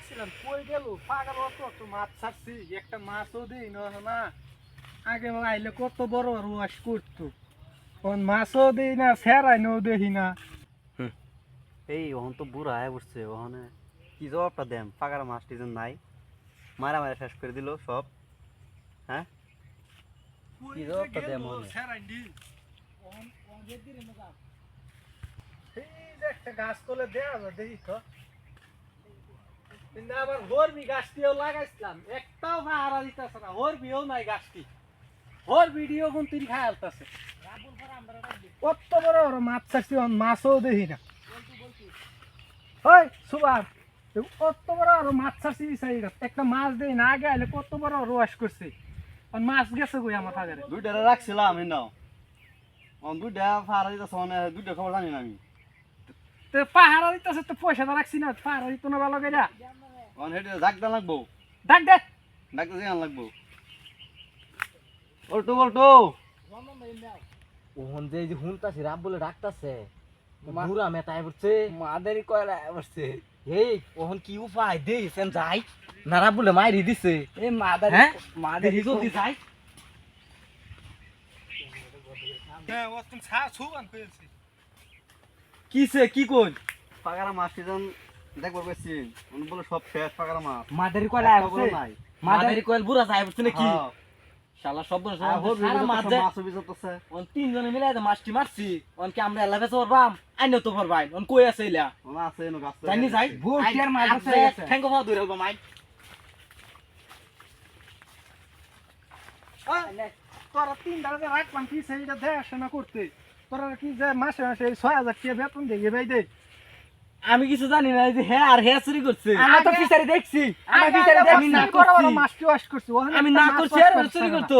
রাখছিলাম কই গেল পাগল অত মাছ ছাড়ছি একটা মাছও দেই না আগে আইলে কত বড় বড় ওয়াশ করতো কোন মাছও দেই না ফেরাই নও দেখি না এই ওহন তো বুড়া আয় বসছে ওখানে কি জবাবটা দেম পাকার মাছটি যেন নাই মারা মারা শেষ করে দিল সব হ্যাঁ কি জবাবটা দেম ওহনে ফেরাই দি ওহন যে দিরে না এই যে একটা গাছ তোলে দেয়া যায় দেখি তো কিন্তু আবার হরবি গাছটিও লাগাইছিলাম একটাও হারা দিতেছে না হরবিও নাই গাছটি হর ভিডিও কোন তিন খাই আলতাছে কত বড় বড় মাছ ছাড়ছি মাছও দেখি না ওই সুভাষ কত বড় বড় মাছ ছাড়ছি একটা মাছ দেই না আগে আইলে কত বড় রোয়াশ করছে মাছ গেছে কই আমার ফাগারে দুইটা রাখছিলাম এই নাও দুইটা ফারা দিতেছে মানে দুইটা খবর জানি না আমি তো পাহারা দিতেছে তো পয়সাটা রাখছি না পাহারা দিত না ভালো করে হেঁটে ডাক দেওয়া লাগবো ডাক দে ডাকতে যান লাগবো বলটু বলটু ওহন যে যে হুনতাছে রাব বলে ডাকতাছে বুড়া মেটায় পড়ছে মাদারি কয়লা পড়ছে এই ওহন কি উপায় দেই সেন যাই নারা বলে মাইরি দিছে এ মাদারি মাদারি জলদি যাই হ্যাঁ ও তুমি ছা ছুবান কইছি কিছে কি কই পাকারা মাছটি যেন দেখবার পেয়েছি উনি বলে সব শেষ পাকারা মাছ মাদারি কয়লা পড়ছে নাই মাদারি কয়ল বুড়া যায় পড়ছে নাকি হ্যাঁ। শালা সব সারা মাছ মাছ বিজতেছে অন তিনজনে মিলে মাছটি মারছি অনকে আমরা এলা বেচে পারবাম আইনো তো পারবাই অন কই আছে ইলা ওনা আছে এনো গাছ জানি যাই ভুটিয়ার মাছ আছে গেছে ঠ্যাঙ্গো ভাও ধরে হলবা মাই তোরা তিন দাঁড়াতে রাখলাম কি সেইটা দেখাশোনা করতে তোরা কি যে মাসে মাসে ৬,০০০ টাকা বেতন দিয়ে ভাই দে আমি কিছু জানি না এই যে হ্যাঁ আর হ্যাঁ চুরি করছে আমি তো ফিসারি দেখছি আমি ফিসারি আমি না করব মাছটি ওয়াশ করছি আমি না করছি আর ও চুরি করতো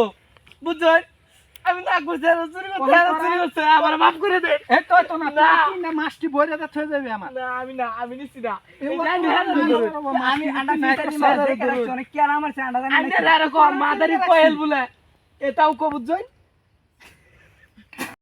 বুঝছেন আমি না করছি আর ও চুরি করতে আর ও চুরি করছে আমার মাফ করে দেন এ তো তো না তিনটা মাছটি বইরে দে থয়ে যাবে আমার না আমি নিছি না আমি আন্ডা ফিসারি মাছ দেখে রাখছি অনেক কি আর আমার সে আন্ডা জানি আন্ডা এরকম মাদারি কয়েল বলে এটাও কো বুঝছেন